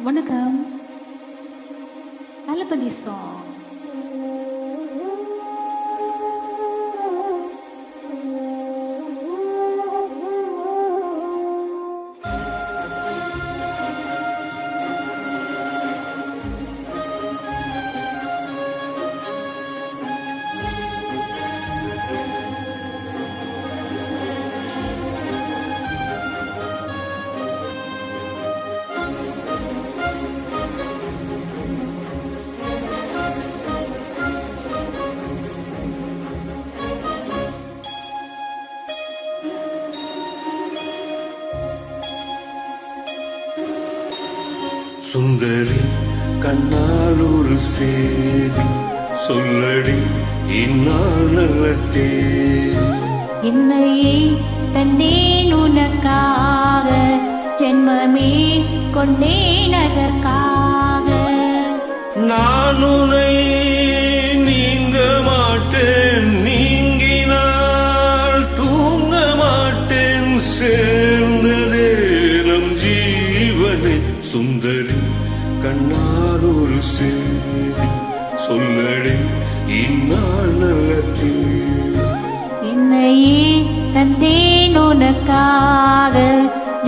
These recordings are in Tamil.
வணக்கம். தளபதி சாங். சுந்தரி கண்ணால் ஒரு சேதி சொல்லடி இந்நாள் நல்ல தேதி. என்னையே தந்தேன் உனக்காக, ஜென்மமே கொண்டேன் அதற்காக. நான் உன்னை நீங்க மாட்டேன், நீங்கினால் தூங்க மாட்டேன், சேர்ந்ததே நம் ஜீவனே. சுந்தரி கண்ணால் ஒரு சேதி சொல்லடி இந்நாள் நல்ல தேதி. என்னையே தந்தேன் உனக்காக,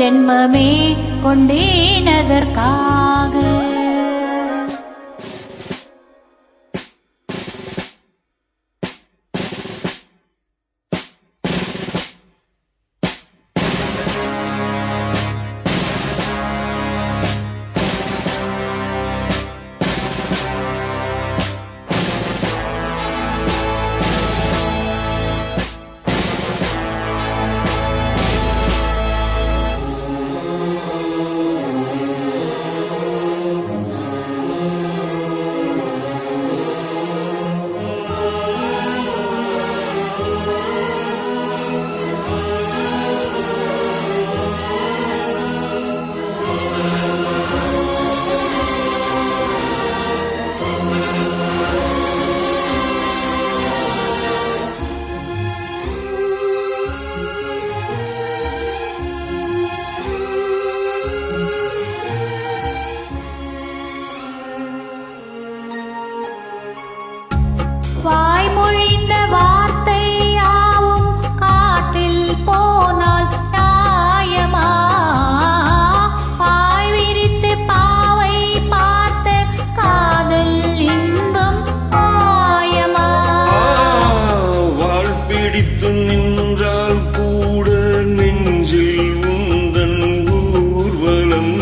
ஜென்மமே கொண்டேன் அதற்காக. வாய்மொழிந்த வார்த்தை யாவும் காற்றில் போனால் நியாயமா? பாய் விரித்து பாவை பார்த்த காதல் இன்பம் மாயமா? வாழ் பிடித்து நின்றால் கூட நெஞ்சில் உந்தன் ஊர்வலம்,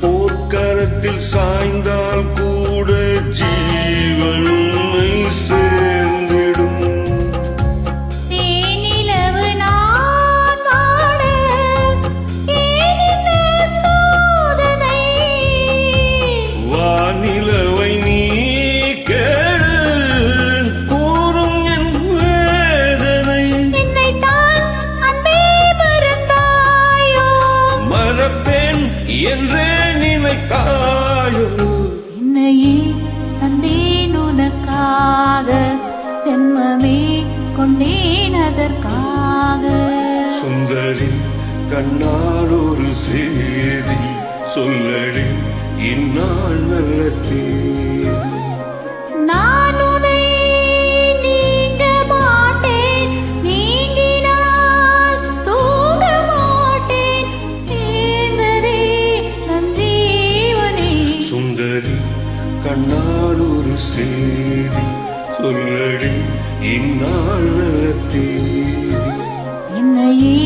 போர்க்களத்தில் சாய்ந்தால் கூட ஜீவன் சேர்ந்திடும். தேனிலவு நான் வாட ஏன் இந்த சோதனை? வானிலவை நீ கேடு கூறும் என் வேதனை. என்னைத்தான் அன்பே மறந்தாயோ? மறப்பேன் என்றே நினைத்தாயோ? என்னையே தந்தேன் உனக்காக, ஜென்மமே கொண்டேன் அதற்காக. சுந்தரி கண்ணால் ஒரு சேதி சொல்லடி இந்நாள் நல்ல தேதி. நான் உன்னை நீங்க மாட்டேன், நீங்கினால் தூங்க மாட்டேன், சேர்ந்ததே நம் ஜீவனே. சுந்தரி கண்ணால் ஒரு சேதி சொல்லடி இந்நாள் நல்ல தேதி. என்னையே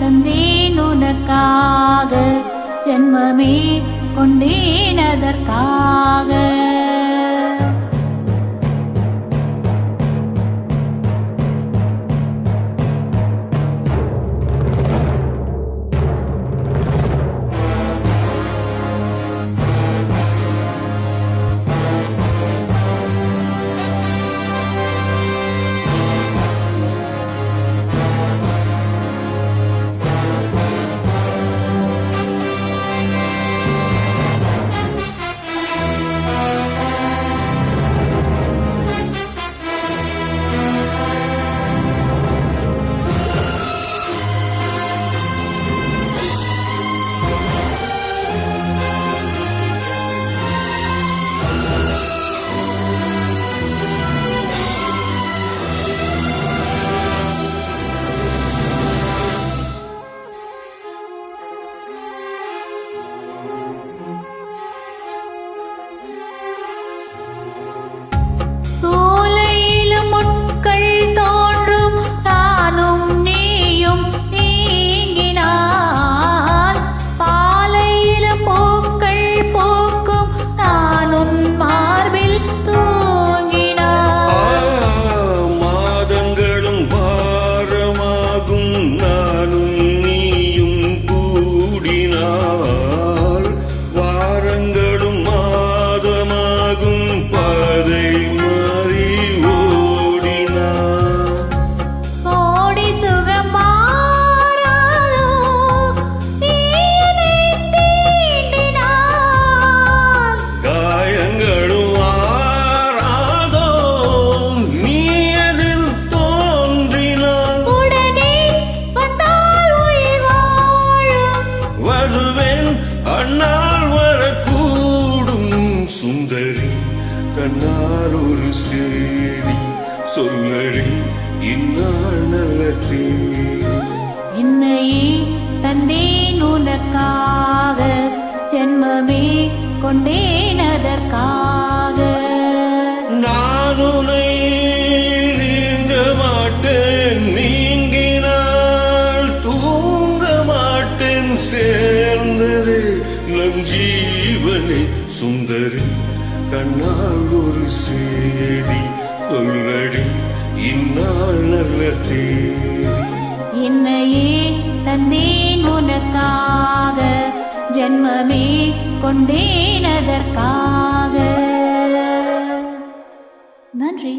தந்தேன் உனக்காக, ஜென்மமே கொண்டேன் அதற்காக. சொல்லடி இந்நாள் நல்ல தேதி. என்னையே தந்தேன் உனக்காக, ஜென்மமே கொண்டேன் அதற்காக. நான் உன்னை நீங்க மாட்டேன், நீங்கினால் தூங்க மாட்டேன். சேர்ந்தது நம் ஜீவனை. சுந்தரி கண்ணால் ஒரு சேதி, சொல்லடி இந்நாள் நல்ல தேதி. என்னையே தந்தேன் உனக்காக, ஜென்மமே கொண்டேன் அதற்காக. நன்றி.